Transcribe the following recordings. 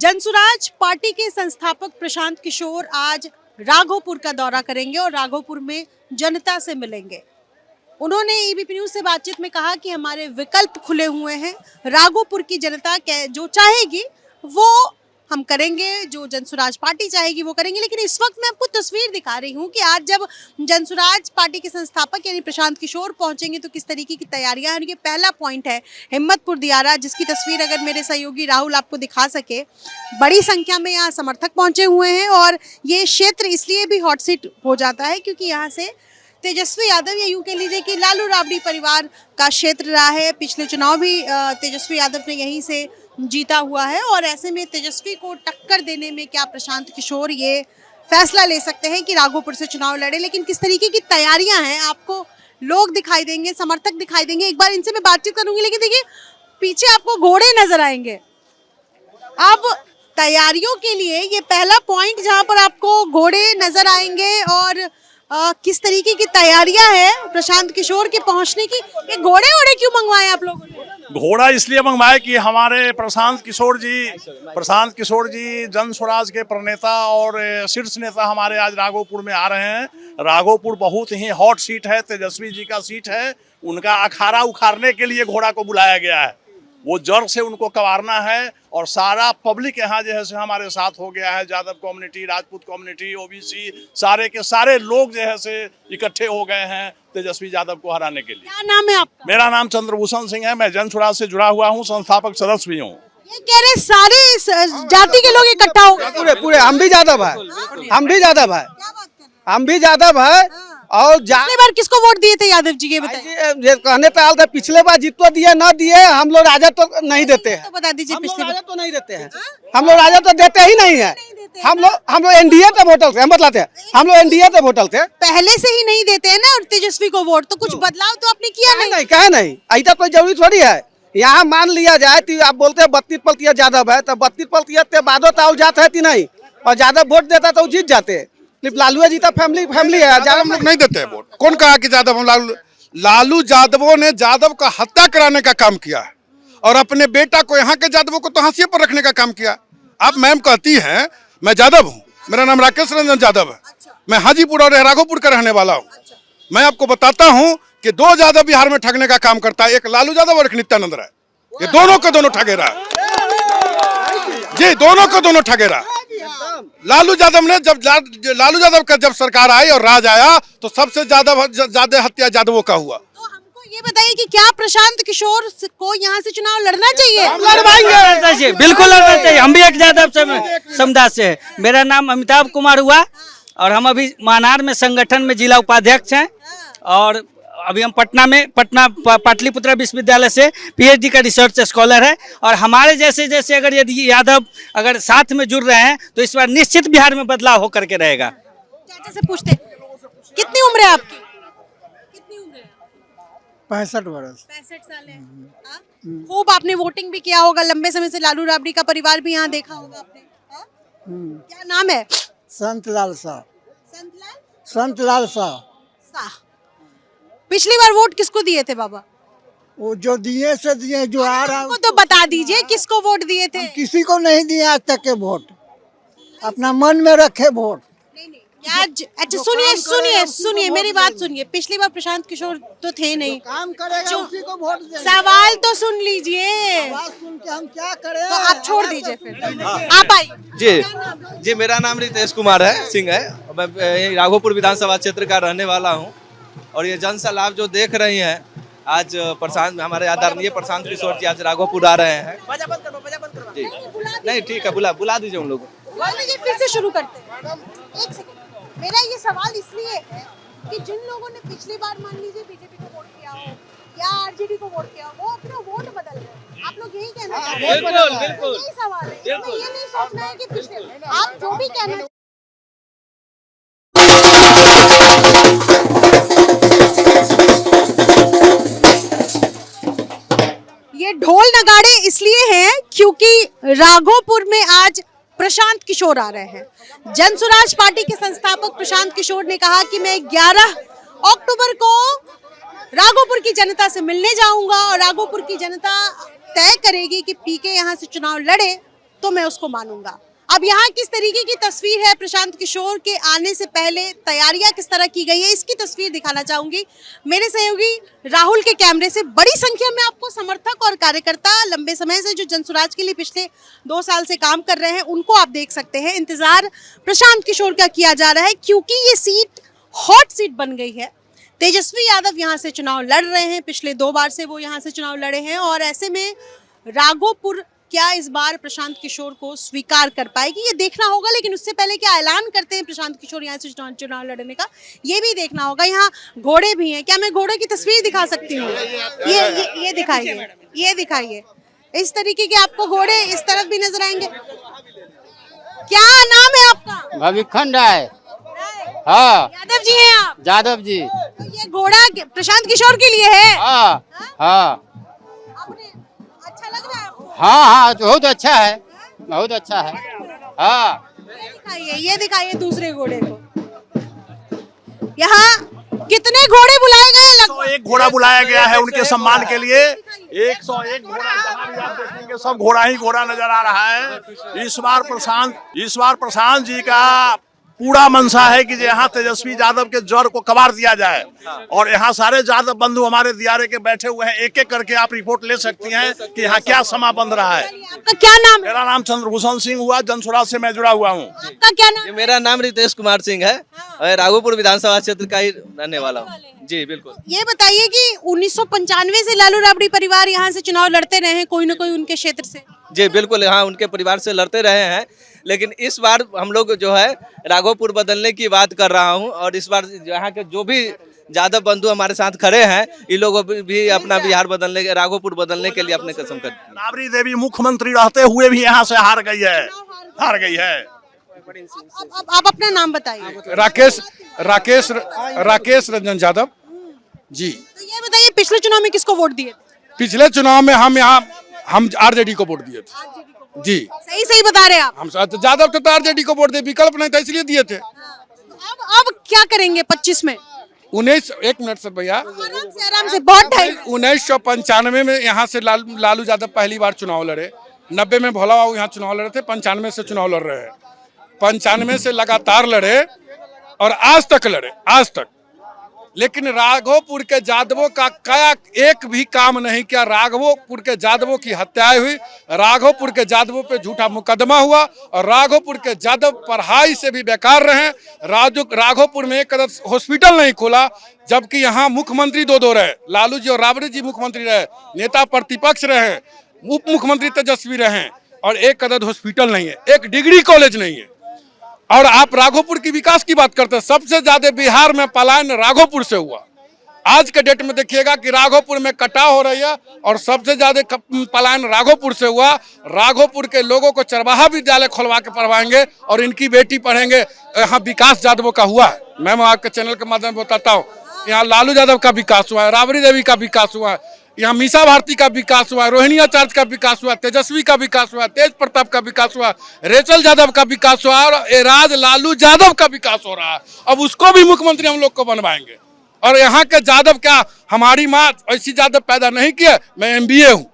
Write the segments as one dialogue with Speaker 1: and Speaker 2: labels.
Speaker 1: Jan Suraaj party के संस्थापक प्रशांत किशोर आज राघोपुर का दौरा करेंगे और राघोपुर में जनता से मिलेंगे। उन्होंने एबीपी न्यूज से बातचीत में कहा कि हमारे विकल्प खुले हुए हैं, राघोपुर की जनता जो चाहेगी वो हम करेंगे, जो जनसुराज पार्टी चाहेगी वो करेंगे। लेकिन इस वक्त मैं आपको तस्वीर दिखा रही हूँ कि आज जब जनसुराज पार्टी के संस्थापक यानी प्रशांत किशोर पहुंचेंगे तो किस तरीके की तैयारियां हैं। ये पहला पॉइंट है हिम्मतपुर दियारा, जिसकी तस्वीर अगर मेरे सहयोगी राहुल आपको दिखा सके। बड़ी संख्या में यहाँ समर्थक पहुंचे हुए हैं और ये क्षेत्र इसलिए भी हॉट सीट हो जाता है क्योंकि यहाँ से तेजस्वी यादव या यूं कह लीजिए कि लालू राबड़ी परिवार का क्षेत्र रहा है। पिछले चुनाव भी तेजस्वी यादव ने यहीं से जीता हुआ है और ऐसे में तेजस्वी को टक्कर देने में क्या प्रशांत किशोर ये फैसला ले सकते हैं कि राघोपुर से चुनाव लड़े। लेकिन किस तरीके की तैयारियां हैं आपको लोग दिखाई देंगे, समर्थक दिखाई देंगे। एक बार इनसे मैं बातचीत करूंगी, लेकिन देखिए पीछे आपको घोड़े नजर आएंगे। अब तैयारियों के लिए ये पहला पॉइंट जहाँ पर आपको घोड़े नजर आएंगे और किस तरीके की तैयारियां हैं प्रशांत किशोर के पहुंचने की। ये घोड़े क्यों मंगवाए आप लोगों ने?
Speaker 2: घोड़ा इसलिए मंगवाए कि हमारे प्रशांत किशोर जी जनसुराज के प्रणेता और शीर्ष नेता हमारे आज राघोपुर में आ रहे हैं। राघोपुर बहुत ही हॉट सीट है, तेजस्वी जी का सीट है। उनका अखाड़ा उखाड़ने के लिए घोड़ा को बुलाया गया है। वो जड़ से उनको कवारना है और सारा पब्लिक यहाँ जो है हमारे साथ हो गया है। Yadav community, Rajput community, OBC सारे के सारे लोग जो है से इकट्ठे हो गए हैं तेजस्वी यादव को हराने के लिए।
Speaker 1: क्या नाम है आपका?
Speaker 2: मेरा नाम चंद्रभूषण सिंह है। मैं जनसुराज से जुड़ा हुआ हूँ, संस्थापक सदस्य भी हूँ।
Speaker 1: ये कह रहे सारे जाति के लोग इकट्ठा हो गए।
Speaker 3: पूरे हम भी यादव है, हम भी यादव है। और
Speaker 1: पिछली बार किसको वोट दिए थे यादव जी? ये बताइए।
Speaker 3: कहने तो हाल था पिछले बार जितो दिए ना दिए, हम लोग राजा तो नहीं देते हैं।
Speaker 1: तो बता दीजिए पिछले बार
Speaker 3: तो नहीं देते हैं, हम लोग राजा तो देते ही नहीं है। हम लोग एनडीए पे वोटल थे, हम बतलाते हैं हम लोग एनडीए पे वोटल थे।
Speaker 1: पहले से ही नहीं देते हैं ना और तेजस्वी को वोट, तो कुछ बदलाव तो आपने किया नहीं।
Speaker 3: कहे नहीं, ऐसा कोई जरूरी थोड़ी है। यहाँ मान लिया जाए तो आप बोलते हैं 32% यादव है, तो 32% बादो ताऊ जात है कि नहीं, और यादव वोट देता तो जीत जाते। लालू जी तो फैमिली है,
Speaker 4: हम लोग नहीं देते हैं वोट। कौन कहा कि यादव हम लालू यादवों ने यादव का हत्या कराने का काम किया है और अपने बेटा को यहाँ के यादवों को तो हाशिए पर रखने का काम किया। आप मैम कहती हैं मैं यादव हूँ, मेरा नाम राकेश रंजन यादव है। मैं हाजीपुर और राघोपुर का रहने वाला हूँ। मैं आपको बताता हूँ कि 2 यादव बिहार में ठगने का काम करता है, एक लालू यादव और एक नित्यानंद राय। ये दोनों को दोनों ठगेरा जी, दोनों को दोनों ठगेरा। लालू यादव ने लालू यादव का जब सरकार आई और राज आया तो सबसे ज्यादा हत्या यादवों का हुआ।
Speaker 1: तो हमको ये बताइए कि क्या प्रशांत किशोर को यहाँ से चुनाव लड़ना चाहिए?
Speaker 3: लड़वाएंगे,
Speaker 5: बिल्कुल लड़ना चाहिए। हम भी एक यादव समुदाय से है। मेरा नाम अमिताभ कुमार हुआ और हम अभी मानार में संगठन में जिला उपाध्यक्ष हैं और अभी हम पटना पाटलिपुत्र विश्वविद्यालय से पीएचडी का रिसर्च स्कॉलर है। और हमारे जैसे अगर यदि यादव अगर साथ में जुड़ रहे हैं तो इस बार निश्चित बिहार में बदलाव होकर के रहेगा।
Speaker 1: चाचा से पूछते कितनी उम्र है आपकी? कितनी उम्र है?
Speaker 3: 65 वर्ष।
Speaker 1: 65 साल है। खूब आपने वोटिंग भी किया होगा, लंबे समय से लालू राबड़ी का परिवार भी यहाँ देखा होगा आपने। क्या नाम है?
Speaker 3: संतलाल शाह।
Speaker 1: संतलाल शाह। पिछली बार वोट किसको दिए थे बाबा?
Speaker 3: वो जो दिए से दिए, जो आ रहा
Speaker 1: है तो बता दीजिए किसको वोट दिए थे?
Speaker 3: किसी को नहीं दिए आज तक के वोट, अपना मन में रखे वोट।
Speaker 1: नहीं अच्छा सुनिए मेरी बात सुनिए। पिछली बार प्रशांत किशोर तो थे नहीं,
Speaker 3: काम करेगा उसी को वोट देंगे।
Speaker 1: सवाल तो सुन लीजिए,
Speaker 3: सुन के हम क्या करें।
Speaker 1: तो आप छोड़ दीजिए फिर आप आइए।
Speaker 6: जी मेरा नाम रितेश कुमार है सिंह है। मैं राघोपुर विधानसभा क्षेत्र का रहने वाला हूँ और ये जन सलाह जो देख रही हैं आज प्रशांत हमारे आदरणीय प्रशांत किशोर जी आज राघोपुर आ रहे हैं जी। नहीं ठीक है, बुला दीजिए उन लोगों को।
Speaker 1: फिर से शुरू करते हैं। एक सेकंड, मेरा ये सवाल इसलिए है कि जिन लोगों ने पिछली बार मान लीजिए बीजेपी को वोट किया हो या आरजेडी को वोट किया हो वो अपना वोट बदल रहे हैं। आप लोग यही कहना चाहते हैं? बिल्कुल यही सवाल है। इसमें ये नहीं सोचना है कि पिछले आप जो भी कहना ये ढोल नगाड़े इसलिए हैं क्योंकि राघोपुर में आज प्रशांत किशोर आ रहे हैं। जनसुराज पार्टी के संस्थापक प्रशांत किशोर ने कहा कि मैं 11 अक्टूबर को राघोपुर की जनता से मिलने जाऊंगा और राघोपुर की जनता तय करेगी कि पीके यहाँ से चुनाव लड़े तो मैं उसको मानूंगा। अब यहाँ किस तरीके की तस्वीर है प्रशांत किशोर के आने से पहले, तैयारियां किस तरह की गई है, इसकी तस्वीर दिखाना चाहूंगी मेरे सहयोगी राहुल के कैमरे से। बड़ी संख्या में आपको समर्थक और कार्यकर्ता लंबे समय से जो जनसुराज के लिए पिछले 2 साल से काम कर रहे हैं उनको आप देख सकते हैं। इंतजार प्रशांत किशोर का किया जा रहा है क्योंकि ये सीट हॉट सीट बन गई है। तेजस्वी यादव यहाँ से चुनाव लड़ रहे हैं, पिछले 2 बार से वो यहाँ से चुनाव लड़े हैं और ऐसे में राघोपुर क्या इस बार प्रशांत किशोर को स्वीकार कर पाएगी ये देखना होगा। लेकिन उससे पहले क्या ऐलान करते हैं प्रशांत किशोर यहाँ से चुनाव लड़ने का, ये भी देखना होगा। यहाँ घोड़े भी हैं, क्या मैं घोड़े की तस्वीर दिखा सकती हूँ? ये दिखाइए, ये दिखाइए। इस तरीके के आपको घोड़े इस तरफ भी नजर आएंगे। क्या नाम है आपका?
Speaker 7: भविखंड है। हाँ,
Speaker 1: यादव जी हैं आप?
Speaker 7: यादव जी।
Speaker 1: तो ये घोड़ा प्रशांत किशोर के लिए है?
Speaker 7: हाँ हाँ
Speaker 1: अच्छा लग रहा है आपको?
Speaker 7: हाँ हाँ, बहुत अच्छा है, बहुत अच्छा है। हाँ,
Speaker 1: ये दिखाइए दूसरे घोड़े को। यहाँ कितने घोड़े बुलाए गए?
Speaker 2: 101 घोड़ा बुलाया गया है उनके सम्मान के लिए। 101 घोड़ा, जहाँ भी आप देखेंगे सब घोड़ा ही घोड़ा नजर आ रहा है। इस बार प्रशांत जी का पूरा मनसा है कि यहाँ तेजस्वी यादव के जड़ को कबाड़ दिया जाए और यहाँ सारे यादव बंधु हमारे दियारे के बैठे हुए हैं। एक एक करके आप रिपोर्ट ले सकती हैं कि यहाँ क्या समा बंध रहा है।
Speaker 1: आपका क्या नाम है?
Speaker 2: मेरा नाम चंद्रभूषण सिंह हुआ, जनसुराज से मैं जुड़ा हुआ हूँ।
Speaker 1: आपका क्या नाम?
Speaker 6: मेरा नाम रितेश कुमार सिंह है, मैं राघोपुर विधानसभा क्षेत्र का ही रहने वाला हूँ। जी बिल्कुल।
Speaker 1: ये बताइए कि 1995 से लालू राबड़ी परिवार यहाँ से चुनाव लड़ते रहे हैं, कोई न कोई उनके क्षेत्र से।
Speaker 6: जी बिल्कुल, हाँ उनके परिवार से लड़ते रहे हैं, लेकिन इस बार हम लोग जो है राघोपुर बदलने की बात कर रहा हूँ और इस बार यहाँ के जो भी यादव बंधु हमारे साथ खड़े हैं इन लोगों भी अपना बिहार बदलने, राघोपुर बदलने के लिए अपने कसम कर।
Speaker 2: राबड़ी देवी मुख्यमंत्री रहते हुए भी यहाँ से हार गई है।
Speaker 1: अब आप अपना नाम बताइए।
Speaker 4: राकेश रंजन यादव जी।
Speaker 1: तो ये बताइए पिछले चुनाव में किसको वोट दिए?
Speaker 4: पिछले चुनाव में हम आरजेडी को वोट दिए थे जी।
Speaker 1: सही बता रहे हैं आप।
Speaker 4: हम यादव थे तो आरजेडी को वोट दिए, विकल्प नहीं था इसलिए दिए थे।
Speaker 1: अब क्या करेंगे 25 में?
Speaker 4: 1 मिनट से भैया,
Speaker 1: आराम से बहुत टाइम।
Speaker 4: 1995 में यहाँ से लालू यादव पहली बार चुनाव लड़े। 90 में भोला बाबू यहाँ चुनाव लड़े थे, 95 से चुनाव लड़ रहे हैं। 95 से लगातार लड़े और आज तक लड़े, आज तक। लेकिन राघोपुर के यादवों का क्या एक भी काम नहीं किया। राघोपुर के यादवों की हत्याएं हुई, राघोपुर के यादवों पे झूठा मुकदमा हुआ और राघोपुर के यादव पढ़ाई से भी बेकार रहे। राघोपुर में एक हॉस्पिटल नहीं खोला, जबकि यहाँ मुख्यमंत्री दो रहे, लालू जी और राबड़ी जी मुख्यमंत्री रहे, नेता प्रतिपक्ष रहे, उप मुख्यमंत्री तेजस्वी रहे और एक अदद हॉस्पिटल नहीं है, एक डिग्री कॉलेज नहीं है। और आप राघोपुर की विकास की बात करते हैं। सबसे ज्यादा बिहार में पलायन राघोपुर से हुआ। आज के डेट में देखिएगा कि राघोपुर में कटाव हो रही है और सबसे ज्यादा पलायन राघोपुर से हुआ। राघोपुर के लोगों को चरवाहा विद्यालय खुलवा के पढ़वाएंगे और इनकी बेटी पढ़ेंगे। यहाँ विकास यादवों का हुआ है, मैं आपके चैनल के माध्यम से बताता हूँ। यहाँ लालू यादव का विकास हुआ है, राबड़ी देवी का विकास हुआ है, यहाँ मीसा भारती का विकास हुआ, रोहिणी आचार्य का विकास हुआ, तेजस्वी का विकास हुआ, तेज प्रताप का विकास हुआ, रेचल यादव का विकास हुआ और एराज लालू यादव का विकास हो रहा है। अब उसको भी मुख्यमंत्री हम लोग को बनवाएंगे। और यहाँ के यादव क्या, हमारी माँ ऐसी यादव पैदा नहीं किया। मैं MBA हूँ,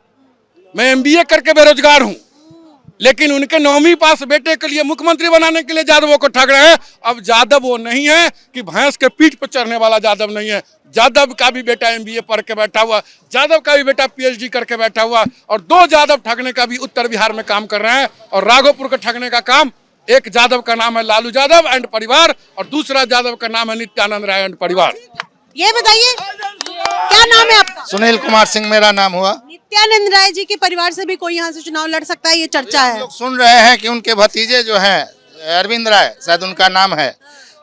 Speaker 4: मैं MBA करके बेरोजगार हूँ, लेकिन उनके 9वीं पास बेटे के लिए मुख्यमंत्री बनाने के लिए यादवों को ठग रहे हैं। अब यादव वो नहीं है कि भैंस के पीठ पर चढ़ने वाला यादव नहीं है। यादव का भी बेटा MBA पढ़ के बैठा हुआ, यादव का भी बेटा PhD करके बैठा हुआ और 2 यादव ठगने का भी उत्तर बिहार में काम कर रहे हैं। और राघोपुर को ठगने का काम, एक यादव का नाम है लालू यादव एंड परिवार और दूसरा यादव का नाम है नित्यानंद राय एंड परिवार।
Speaker 1: ये बताइए क्या नाम है आपका?
Speaker 8: सुनील कुमार सिंह मेरा नाम हुआ।
Speaker 1: नित्यानंद राय जी के परिवार से भी कोई यहाँ से चुनाव लड़ सकता है, ये चर्चा है।
Speaker 8: लोग सुन रहे हैं कि उनके भतीजे जो हैं अरविंद राय शायद उनका नाम है,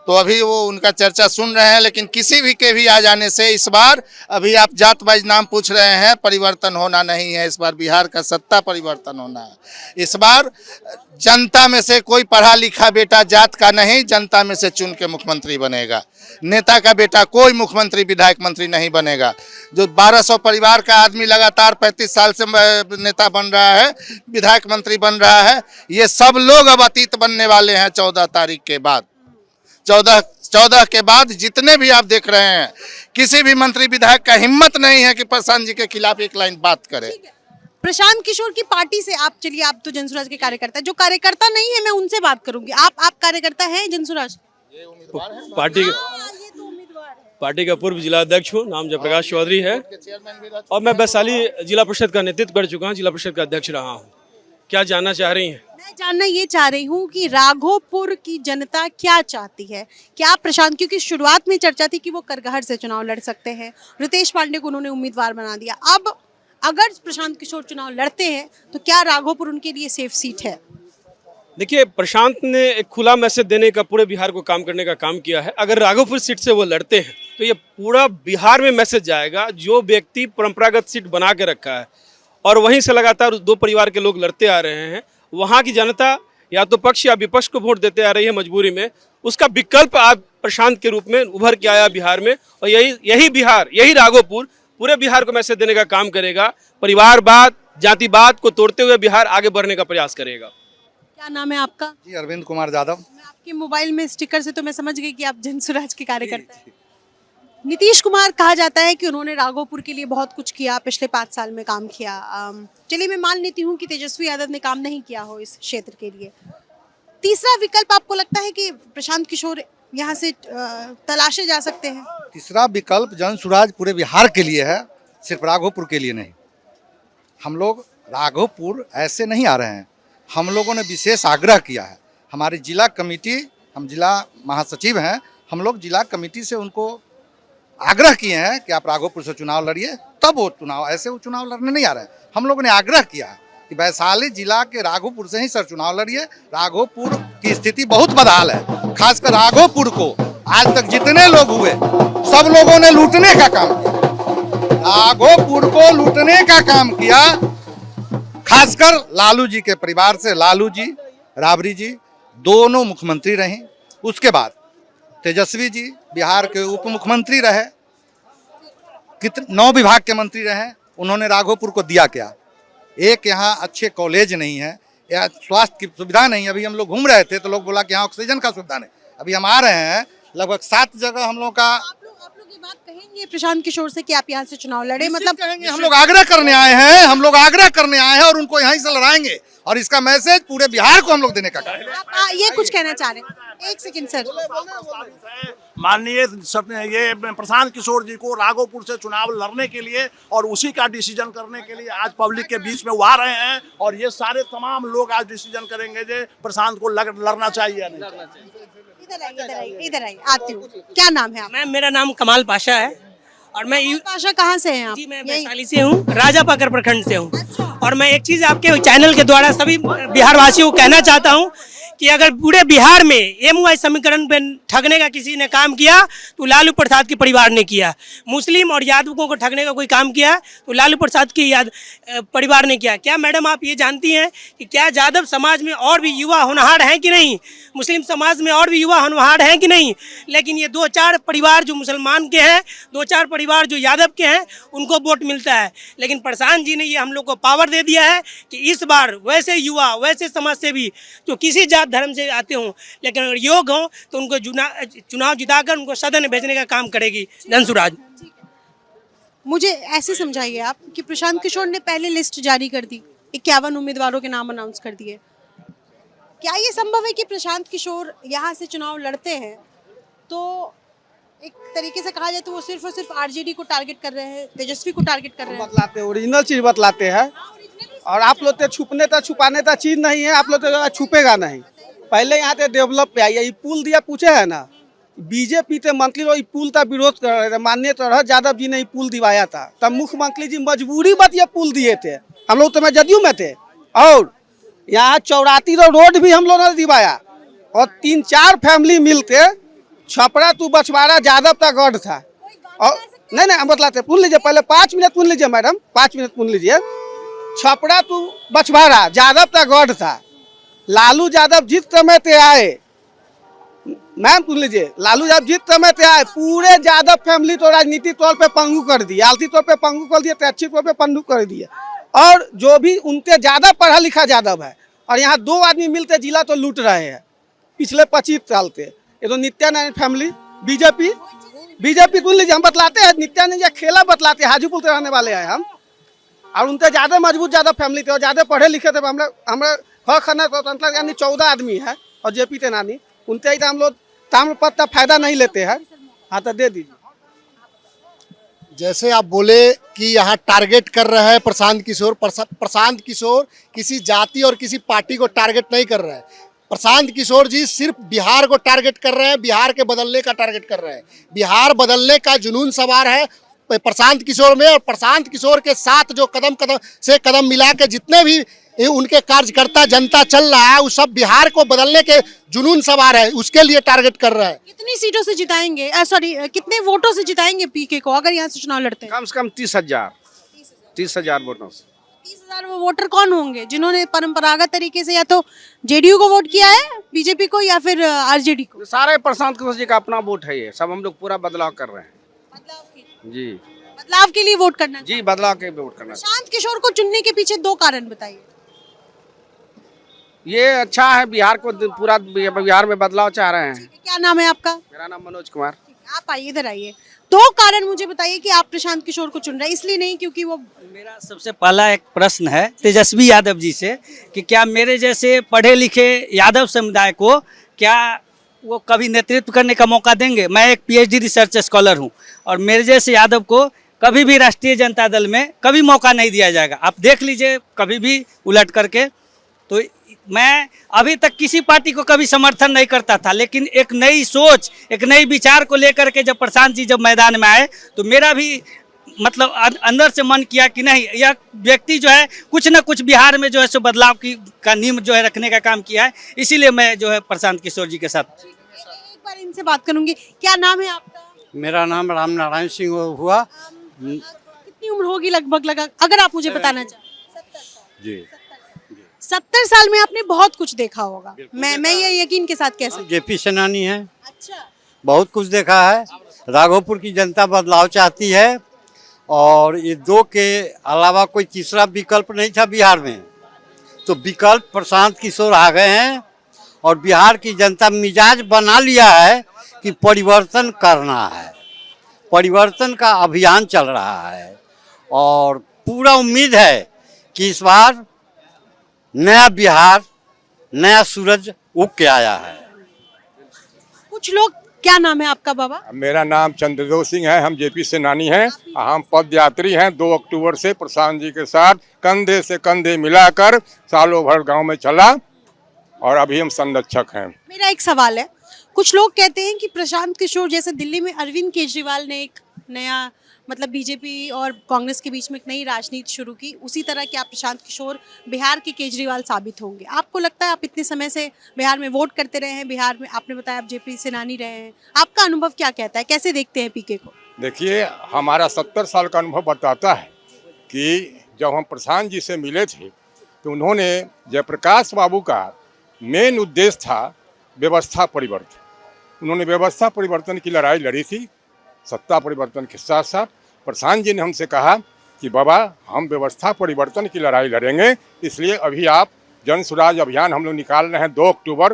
Speaker 8: तो अभी वो उनका चर्चा सुन रहे हैं। लेकिन किसी भी के भी आ जाने से इस बार, अभी आप जात वाइज नाम पूछ रहे हैं, परिवर्तन होना नहीं है। इस बार बिहार का सत्ता परिवर्तन होना है। इस बार जनता में से कोई पढ़ा लिखा बेटा जात का नहीं, जनता में से चुन के मुख्यमंत्री बनेगा। नेता का बेटा कोई मुख्यमंत्री विधायक मंत्री नहीं बनेगा। जो 1200 परिवार का आदमी लगातार 35 साल से नेता बन रहा है, विधायक मंत्री बन रहा है, ये सब लोग अब अतीत बनने वाले हैं 14 तारीख के बाद। 14 के बाद जितने भी आप देख रहे हैं, किसी भी मंत्री विधायक का हिम्मत नहीं है कि प्रशांत जी के खिलाफ एक लाइन बात करे।
Speaker 1: प्रशांत किशोर की पार्टी से आप, चलिए आप तो जनसुराज के कार्यकर्ता, जो कार्यकर्ता नहीं है मैं उनसे बात करूंगी। आप कार्यकर्ता हैं जनसुराज?
Speaker 9: पार्टी का पूर्व जिला अध्यक्ष हूँ, नाम जयप्रकाश चौधरी है और मैं वैशाली जिला परिषद का नेतृत्व कर चुका हूँ, जिला परिषद का अध्यक्ष रहा हूँ। क्या जानना चाह रही हैं?
Speaker 1: मैं जानना ये चाह रही हूँ कि राघोपुर की जनता क्या चाहती है। क्या प्रशांत, क्योंकि शुरुआत में चर्चा थी कि वो करगहर से चुनाव लड़ सकते हैं, रितेश पांडे को उन्होंने उम्मीदवार बना दिया, अब अगर प्रशांत किशोर चुनाव लड़ते हैं तो क्या राघोपुर उनके लिए सेफ सीट है?
Speaker 9: देखिए, प्रशांत ने एक खुला मैसेज देने का, पूरे बिहार को काम करने का काम किया है। अगर राघोपुर सीट से वो लड़ते हैं तो ये पूरा बिहार में मैसेज जाएगा। जो व्यक्ति परंपरागत सीट बना के रखा है और वहीं से लगातार 2 परिवार के लोग लड़ते आ रहे हैं, वहाँ की जनता या तो पक्ष या विपक्ष को वोट देते आ रही है मजबूरी में। उसका विकल्प आज प्रशांत के रूप में उभर के आया बिहार में, और यही बिहार, यही राघोपुर पूरे बिहार को मैसेज देने का काम करेगा। परिवारवाद, जातिवाद को तोड़ते हुए बिहार आगे बढ़ने का प्रयास करेगा।
Speaker 1: क्या नाम है आपका?
Speaker 10: जी, अरविंद कुमार यादव।
Speaker 1: मैं आपके मोबाइल में स्टिकर से तो मैं समझ गई कि आप जनसुराज के कार्यकर्ता हैं। नीतीश कुमार, कहा जाता है कि उन्होंने राघोपुर के लिए बहुत कुछ किया, पिछले 5 साल में काम किया। चलिए मैं मान लेती हूँ कि तेजस्वी यादव ने काम नहीं किया हो इस क्षेत्र के लिए। तीसरा विकल्प आपको लगता है कि प्रशांत किशोर यहाँ से तलाशे जा सकते हैं?
Speaker 10: तीसरा विकल्प जनसुराज पूरे बिहार के लिए है, सिर्फ राघोपुर के लिए नहीं। हम लोग राघोपुर ऐसे नहीं आ रहे हैं, हम लोगों ने विशेष आग्रह किया है। हमारी जिला कमेटी, हम जिला महासचिव हैं, हम लोग जिला कमेटी से उनको आग्रह किए हैं कि आप राघोपुर से चुनाव लड़िए, तब वो चुनाव, ऐसे वो चुनाव लड़ने नहीं आ रहे हैं। हम लोगों ने आग्रह किया है कि वैशाली जिला के राघोपुर से ही सर चुनाव लड़िए। राघोपुर की स्थिति बहुत बदहाल है, खासकर राघोपुर को आज तक जितने लोग हुए सब लोगों ने लूटने का काम किया, राघोपुर को लूटने का काम किया। खासकर लालू जी के परिवार से, लालू जी, राबड़ी जी दोनों मुख्यमंत्री रहे, उसके बाद तेजस्वी जी बिहार के उप मुख्यमंत्री रहे, 9 विभाग के मंत्री रहे। उन्होंने राघोपुर को दिया क्या? एक यहाँ अच्छे कॉलेज नहीं है, या स्वास्थ्य की सुविधा नहीं। अभी हम लोग घूम रहे थे तो लोग बोला कि यहाँ ऑक्सीजन का सुविधा नहीं। अभी हम आ रहे हैं, लगभग 7 जगह हम लोग का।
Speaker 1: आप लोग ये बात कहेंगे प्रशांत किशोर से कि आप यहाँ से चुनाव लड़े? मतलब
Speaker 10: कहेंगे, हम लोग आग्रह करने आए हैं, हम लोग आग्रह करने आए हैं और उनको यहीं से लड़ाएंगे, और इसका मैसेज पूरे बिहार को हम लोग देने का काम।
Speaker 1: आप ये कुछ कहना चाह रहे हैं? एक सेकंड सर।
Speaker 2: माननीय ये प्रशांत किशोर जी को राघोपुर से चुनाव लड़ने के लिए और उसी का डिसीजन करने के लिए आज पब्लिक के बीच में वो आ रहे हैं, और ये सारे तमाम लोग आज डिसीजन करेंगे कि प्रशांत को लड़ना चाहिए या नहीं।
Speaker 1: इधर आइए, आती हूँ। क्या नाम है आप?
Speaker 11: मैम, मेरा नाम कमाल पाशा है और मैं
Speaker 1: पाशा कहाँ से हैं आप?
Speaker 11: जी, मैं वैशाली से हूँ, राजापाकर प्रखंड से हूँ। और मैं एक चीज़ आपके चैनल के द्वारा सभी बिहार वासियों को कहना चाहता हूँ कि अगर पूरे बिहार में एमवाई समीकरण पे ठगने का किसी ने काम किया तो लालू प्रसाद के परिवार ने किया। मुस्लिम और यादवों को ठगने का कोई काम किया तो लालू प्रसाद के परिवार ने किया। क्या मैडम आप ये जानती हैं कि क्या यादव समाज में और भी युवा होनहार हैं कि नहीं? मुस्लिम समाज में और भी युवा होनहार हैं कि नहीं? लेकिन ये 2-4 परिवार जो मुसलमान के हैं, 2-4 परिवार जो यादव के हैं, उनको वोट मिलता है। लेकिन प्रशांत जी ने ये हम लोग को पावर दे दिया है कि इस बार वैसे युवा, वैसे समाज से भी जो किसी जात धर्म से आते हों, लेकिन अगर योग हों तो उनको चुनाव जिताकर उनको सदन में भेजने का काम करेगी जनसुराज।
Speaker 1: मुझे ऐसे समझाइए आप कि प्रशांत किशोर ने पहले लिस्ट जारी कर दी, 51 उम्मीदवारों के नाम अनाउंस कर दिए। क्या ये संभव है कि प्रशांत किशोर यहाँ से चुनाव लड़ते हैं तो एक तरीके से कहा जाए तो वो सिर्फ और सिर्फ आरजेडी को टारगेट कर रहे हैं, तेजस्वी को टारगेट कर रहे हैं?
Speaker 3: बतलाते, ओरिजिनल चीज बतलाते हैं। और आप लोग तो छुपने तो छुपाने तो चीज नहीं है, आप लोग तो छुपेगा नहीं। पहले यहाँ पे डेवलप पे आई, पुल दिया पूछे है ना, बीजेपी के मंत्री लोग पुल का विरोध कर रहे थे। माननीय तरह यादव जी ने पुल दिवाया था, तब मुख्यमंत्री जी मजबूरी बात ये पुल दिए थे। हम लोग तो मैं जदयू में थे, और यहाँ 84 रोड भी हम लोग ने दिवाया, और 3-4 फैमिली मिलते छपरा टू बछवाड़ा यादव का गढ़ था। और नहीं हम बतलाते, सुन लीजिए पहले 5 मिनट सुन लीजिए मैडम, 5 मिनट सुन लीजिए। छपरा टू बछवाड़ा यादव का गढ़ था। लालू यादव जिस समय पे आए, मैम सुन लीजिए, लालू यादव जिस समय पे आए पूरे यादव फैमिली तो राजनीतिक तौर पे पंगु कर दिए, आर्थिक तौर पे पंगु कर दिए, तैक्षिक तौर पे पंगु कर दिए। और जो भी उनके ज्यादा पढ़ा लिखा यादव है, और यहाँ 2 आदमी मिलते जिला तो लूट रहे हैं पिछले 25 साल से। ये तो नित्यानंद फैमिली, बीजेपी सुन लीजिए, हम बतलाते हैं, नित्यानंद या खेला बतलाते हैं, हाजीपुर से रहने वाले हैं हम। और उनसे ज़्यादा मजबूत ज़्यादा फैमिली थे और ज़्यादा पढ़े लिखे थे। हमारा खाना स्वतंत्र यानी 14 आदमी है और जेपी तेनानी उनसे ही तो हम लोग ताम्रपत्र का फायदा नहीं लेते हैं। हाँ तो दे दीजिए।
Speaker 12: जैसे आप बोले कि यहाँ टारगेट कर रहा है प्रशांत किशोर, प्रशांत किशोर किसी जाति और किसी पार्टी को टारगेट नहीं कर रहा है। प्रशांत किशोर जी सिर्फ बिहार को टारगेट कर रहे हैं, बिहार के बदलने का टारगेट कर रहे हैं। बिहार बदलने का जुनून सवार है प्रशांत किशोर में, और प्रशांत किशोर के साथ जो कदम मिला के जितने भी उनके कार्यकर्ता जनता चल रहा है वो सब बिहार को बदलने के जुनून सवार है, उसके लिए टारगेट कर रहा है।
Speaker 1: कितनी सीटों से जिताएंगे, सॉरी कितने वोटों से जिताएंगे पीके को अगर यहाँ से चुनाव लड़ते हैं?
Speaker 3: कम से कम 30,000 वोटों से।
Speaker 1: 30,000 वो वोटर कौन होंगे जिन्होंने परंपरागत तरीके से या तो जेडीयू को वोट किया है, बीजेपी को, या फिर आरजेडी को?
Speaker 3: सारे प्रशांत किशोर जी का अपना वोट है, ये सब हम लोग पूरा बदलाव कर रहे हैं। जी
Speaker 1: बदलाव के लिए वोट करना?
Speaker 3: जी बदलाव के वोट करना।
Speaker 1: प्रशांत किशोर को चुनने के पीछे 2 कारण बताइए।
Speaker 3: ये अच्छा है, बिहार को पूरा बिहार में बदलाव चाह रहे हैं।
Speaker 1: क्या नाम है आपका?
Speaker 3: मेरा नाम मनोज कुमार।
Speaker 1: आप आइए, इधर आइए। 2 कारण मुझे बताइए कि आप प्रशांत किशोर को चुन रहे हैं। इसलिए नहीं क्योंकि वो,
Speaker 5: मेरा सबसे पहला एक प्रश्न है तेजस्वी यादव जी से कि क्या मेरे जैसे पढ़े लिखे यादव समुदाय को क्या वो कभी नेतृत्व करने का मौका देंगे? मैं एक पीएचडी रिसर्च स्कॉलर हूं और मेरे जैसे यादव को कभी भी राष्ट्रीय जनता दल में कभी मौका नहीं दिया जाएगा। आप देख लीजिए कभी भी उलट करके। तो मैं अभी तक किसी पार्टी को कभी समर्थन नहीं करता था, लेकिन एक नई सोच, एक नई विचार को लेकर के जब प्रशांत जी जब मैदान में आए तो मेरा भी मतलब अंदर से मन किया कि नहीं, यह व्यक्ति जो है कुछ न कुछ बिहार में जो है सो बदलाव का नींव जो है रखने का काम किया है। इसीलिए मैं जो है प्रशांत किशोर जी के साथ।
Speaker 1: एक बार इनसे बात करूंगी। क्या नाम है आपका?
Speaker 7: मेरा नाम राम नारायण सिंह हुआ।
Speaker 1: कितनी उम्र होगी लगभग अगर आप मुझे बताना चाहें?
Speaker 7: जी
Speaker 1: 70 साल में आपने बहुत कुछ देखा होगा। मैं ये यकीन के साथ कह सकती हूं।
Speaker 7: जेपी सेनानी है।
Speaker 1: अच्छा,
Speaker 7: बहुत कुछ देखा है। राघोपुर की जनता बदलाव चाहती है और ये 2 के अलावा कोई तीसरा विकल्प नहीं था बिहार में। तो विकल्प प्रशांत किशोर आ गए हैं और बिहार की जनता मिजाज बना लिया है कि परिवर्तन करना है। परिवर्तन का अभियान चल रहा है और पूरा उम्मीद है कि इस बार नया बिहार, नया सूरज उग के आया है।
Speaker 1: कुछ लोग, क्या नाम है आपका बाबा?
Speaker 13: मेरा नाम चंद्रदेव सिंह है। हम जेपी सेनानी हैं। हम पदयात्री हैं। 2 अक्टूबर से प्रशांत जी के साथ कंधे से कंधे मिलाकर सालों भर गांव में चला और अभी हम संरक्षक हैं।
Speaker 1: मेरा एक सवाल है, कुछ लोग कहते हैं कि प्रशांत किशोर जैसे दिल्ली में अरविंद केजरीवाल ने एक नया मतलब बीजेपी और कांग्रेस के बीच में एक नई राजनीति शुरू की, उसी तरह क्या प्रशांत किशोर बिहार के केजरीवाल साबित होंगे? आपको लगता है? आप इतने समय से बिहार में वोट करते रहे हैं, बिहार में आपने बताया आप जेपी सेनानी रहे हैं, आपका अनुभव क्या कहता है? कैसे देखते हैं पीके को?
Speaker 13: देखिए, हमारा 70 साल का अनुभव बताता है कि जब हम प्रशांत जी से मिले थे तो उन्होंने जयप्रकाश बाबू का मेन उद्देश्य था व्यवस्था परिवर्तन। उन्होंने व्यवस्था परिवर्तन की लड़ाई लड़ी थी। सत्ता परिवर्तन के साथ साथ प्रशांत जी ने हमसे कहा कि बाबा हम व्यवस्था परिवर्तन की लड़ाई लड़ेंगे, इसलिए अभी आप जन स्वराज अभियान हम लोग निकाल रहे हैं 2 अक्टूबर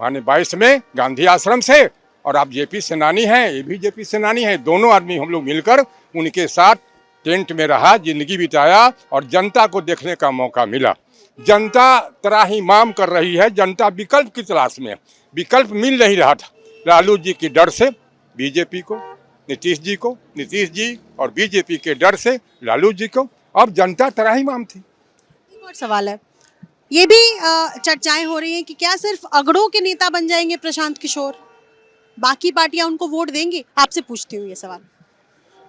Speaker 13: माने 22 में गांधी आश्रम से, और आप जेपी सेनानी हैं, ये भी जेपी सेनानी है। दोनों आदमी हम लोग मिलकर उनके साथ टेंट में रहा, जिंदगी बिताया और जनता को देखने का मौका मिला। जनता त्राहिमाम कर रही है, जनता विकल्प की तलाश में। विकल्प मिल नहीं रहा था। लालू जी की डर से बीजेपी को, नीतीश जी और बीजेपी के डर से लालू जी को, अब जनता त्राहिमाम थी।
Speaker 1: एक और सवाल है, ये भी चर्चाएं हो रही हैं कि क्या सिर्फ अगड़ों के नेता बन जाएंगे प्रशांत किशोर, बाकी पार्टियां उनको वोट देंगी? आपसे पूछती हूँ ये सवाल।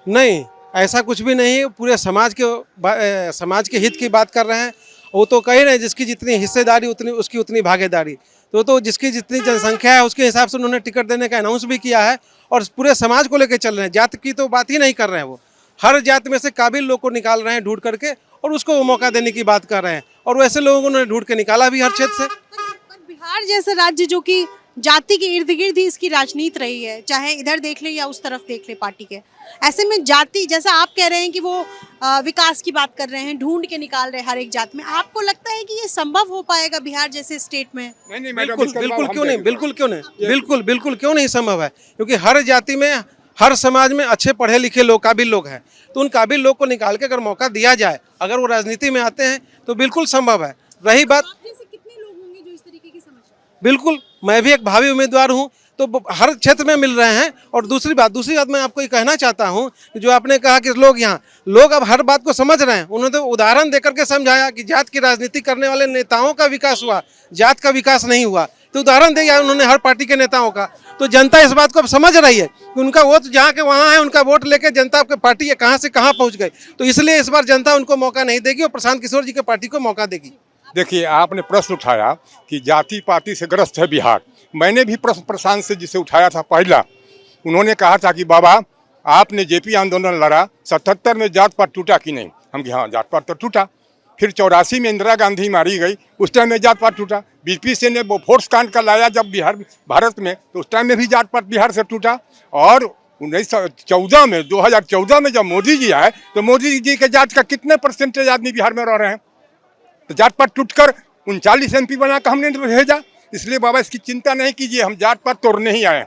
Speaker 9: नहीं, ऐसा कुछ भी नहीं है। पूरे समाज के हित की बात कर रहे हैं। वो तो कही रहे जिसकी जितनी हिस्सेदारी उसकी उतनी भागीदारी। तो जिसकी जितनी जनसंख्या है उसके हिसाब से उन्होंने टिकट देने का अनाउंस भी किया है और पूरे समाज को लेकर चल रहे हैं। जात की तो बात ही नहीं कर रहे हैं। वो हर जात में से काबिल लोग को निकाल रहे हैं ढूंढ करके और उसको वो मौका देने की बात कर रहे हैं, और वैसे लोगों को उन्होंने ढूंढ के निकाला भी हर क्षेत्र से।
Speaker 1: पर बिहार जैसे राज्य जो कि जाति के इर्द गिर्द ही इसकी राजनीति रही है, चाहे इधर देख ले या उस तरफ देख ले पार्टी के, ऐसे में जाति, जैसा आप कह रहे हैं कि वो विकास की बात कर रहे हैं, ढूंढ के निकाल रहे हैं हर एक जात में, आपको लगता है कि ये संभव हो पाएगा बिहार जैसे स्टेट में?
Speaker 9: बिल्कुल क्यों नहीं, बिल्कुल क्यों नहीं संभव है। क्योंकि हर जाति में
Speaker 3: हर समाज में अच्छे पढ़े लिखे लोग, काबिल लोग हैं, तो उन काबिल लोग को निकाल के अगर मौका दिया जाए, अगर वो राजनीति में आते हैं तो बिल्कुल संभव है। रही बात,
Speaker 1: कितने लोग होंगे जो इस तरीके की समझ?
Speaker 3: बिल्कुल मैं भी एक भावी उम्मीदवार हूं, तो हर क्षेत्र में मिल रहे हैं। और दूसरी बात मैं आपको ये कहना चाहता हूं कि जो आपने कहा कि लोग अब हर बात को समझ रहे हैं। उन्होंने तो उदाहरण देकर के समझाया कि जात की राजनीति करने वाले नेताओं का विकास हुआ, जात का विकास नहीं हुआ। तो उदाहरण दिया उन्होंने हर पार्टी के नेताओं का। तो जनता इस बात को अब समझ रही है कि उनका वोट जहाँ के वहाँ है, उनका वोट लेके जनता आपके पार्टी कहाँ से कहाँ पहुँच गई। तो इसलिए इस बार जनता उनको मौका नहीं देगी और प्रशांत किशोर जी के पार्टी को मौका देगी।
Speaker 13: देखिए, आपने प्रश्न उठाया कि जाति पाति से ग्रस्त है बिहार। मैंने भी प्रश्न प्रशांत से जिसे उठाया था पहला, उन्होंने कहा था कि बाबा आपने जेपी आंदोलन लड़ा, 77 में जात पात टूटा कि नहीं? हम कि हाँ, जात पात तो टूटा। फिर 84 में इंदिरा गांधी मारी गई, उस टाइम में जात पात टूटा। बीपी सिंह ने वो फोर्स कांड का लाया जब भारत में, तो उस टाइम में भी जात पात बिहार से टूटा। और 1914 में 2014 में जब मोदी जी आए, तो मोदी जी के जात का कितने % आदमी बिहार में रह रहे हैं? तो जात पात टूटकर 39 MP बना कर हमने भेजा। इसलिए बाबा इसकी चिंता नहीं कीजिए, हम जात पात तोड़ने ही आए।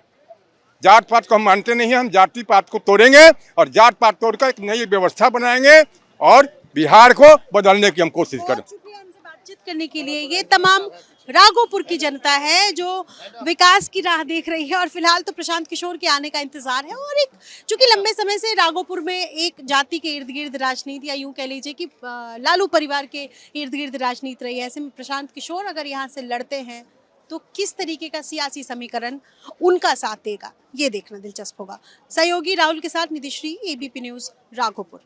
Speaker 13: जात पात को हम मानते नहीं हैं, हम जाति पात को तोड़ेंगे और जात पात तोड़कर एक नई व्यवस्था बनाएंगे और बिहार को बदलने की हम कोशिश करें।
Speaker 1: हमसे बातचीत करने के लिए ये तमाम राघोपुर की जनता है जो विकास की राह देख रही है और फिलहाल तो प्रशांत किशोर के आने का इंतजार है। और एक चूंकि लंबे समय से राघोपुर में एक जाति के इर्द गिर्द राजनीति, या यूं कह लीजिए कि लालू परिवार के इर्द गिर्द राजनीति रही है, ऐसे में प्रशांत किशोर अगर यहाँ से लड़ते हैं तो किस तरीके का सियासी समीकरण उनका साथ देगा, ये देखना दिलचस्प होगा। सहयोगी राहुल के साथ Nidhishree, ABP news Raghopur.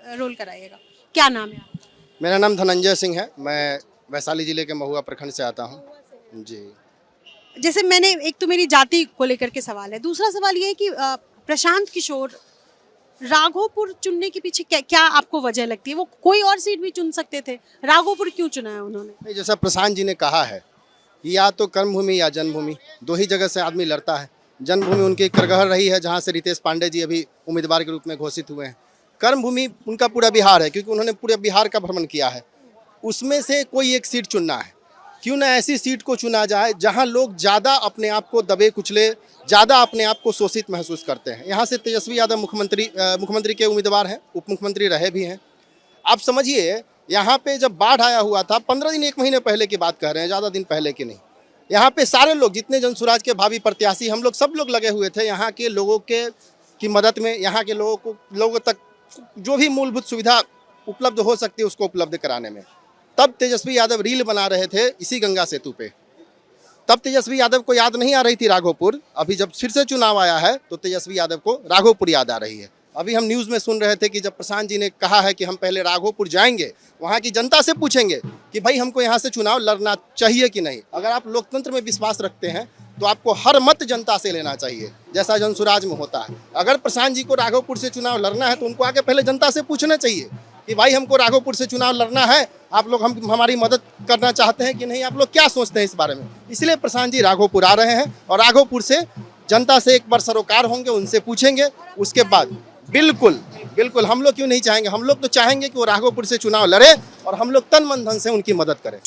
Speaker 1: Role कराइएगा। क्या नाम है आपका?
Speaker 12: मेरा नाम धनंजय सिंह है, मैं वैशाली जिले के महुआ प्रखंड से आता हूँ जी।
Speaker 1: जैसे मैंने, एक तो मेरी जाति को लेकर के सवाल है, दूसरा सवाल ये है कि प्रशांत किशोर राघोपुर चुनने के पीछे क्या आपको वजह लगती है? वो कोई और सीट भी चुन सकते थे, राघोपुर क्यों चुना है उन्होंने?
Speaker 12: जैसा प्रशांत जी ने कहा है, या तो कर्मभूमि या जन्मभूमि, दो ही जगह से आदमी लड़ता है। जन्मभूमि उनकी करगहर रही है, जहाँ से रितेश पांडे जी अभी उम्मीदवार के रूप में घोषित हुए हैं। कर्मभूमि उनका पूरा बिहार है, क्योंकि उन्होंने पूरे बिहार का भ्रमण किया है। उसमें से कोई एक सीट चुनना है। क्यों ना ऐसी सीट को चुना जाए जहां लोग ज़्यादा अपने आप को दबे कुचले, ज़्यादा अपने आप को शोषित महसूस करते हैं। यहाँ से तेजस्वी यादव मुख्यमंत्री के उम्मीदवार हैं, उप मुख्यमंत्री रहे भी हैं। आप समझिए, यहाँ पे जब बाढ़ आया हुआ था, 15 दिन 1 महीने पहले की बात कह रहे हैं, ज़्यादा दिन पहले की नहीं। यहाँ पे सारे लोग, जितने जनसुराज के भावी प्रत्याशी, हम लोग सब लोग लगे हुए थे यहाँ के लोगों की मदद में, यहाँ के लोगों तक जो भी मूलभूत सुविधा उपलब्ध हो सकती है उसको उपलब्ध कराने में। तब तेजस्वी यादव रील बना रहे थे इसी गंगा सेतु पे। तब तेजस्वी यादव को याद नहीं आ रही थी राघोपुर। अभी जब फिर से चुनाव आया है तो तेजस्वी यादव को राघोपुर याद आ रही है। अभी हम न्यूज़ में सुन रहे थे कि जब प्रशांत जी ने कहा है कि हम पहले राघोपुर जाएंगे, वहाँ की जनता से पूछेंगे कि भाई हमको यहाँ से चुनाव लड़ना चाहिए कि नहीं। अगर आप लोकतंत्र में विश्वास रखते हैं तो आपको हर मत जनता से लेना चाहिए, जैसा जनसुराज में होता है। अगर प्रशांत जी को राघोपुर से चुनाव लड़ना है तो उनको आगे पहले जनता से पूछना चाहिए कि भाई हमको राघोपुर से चुनाव लड़ना है, आप लोग हमारी मदद करना चाहते हैं कि नहीं, आप लोग क्या सोचते हैं इस बारे में। इसलिए प्रशांत जी राघोपुर आ रहे हैं और राघोपुर से जनता से एक बार सरोकार होंगे, उनसे पूछेंगे। उसके बाद बिल्कुल हम लोग क्यों नहीं चाहेंगे, हम लोग तो चाहेंगे कि वो राघोपुर से चुनाव लड़े और हम लोग तन मन धन से उनकी मदद करें।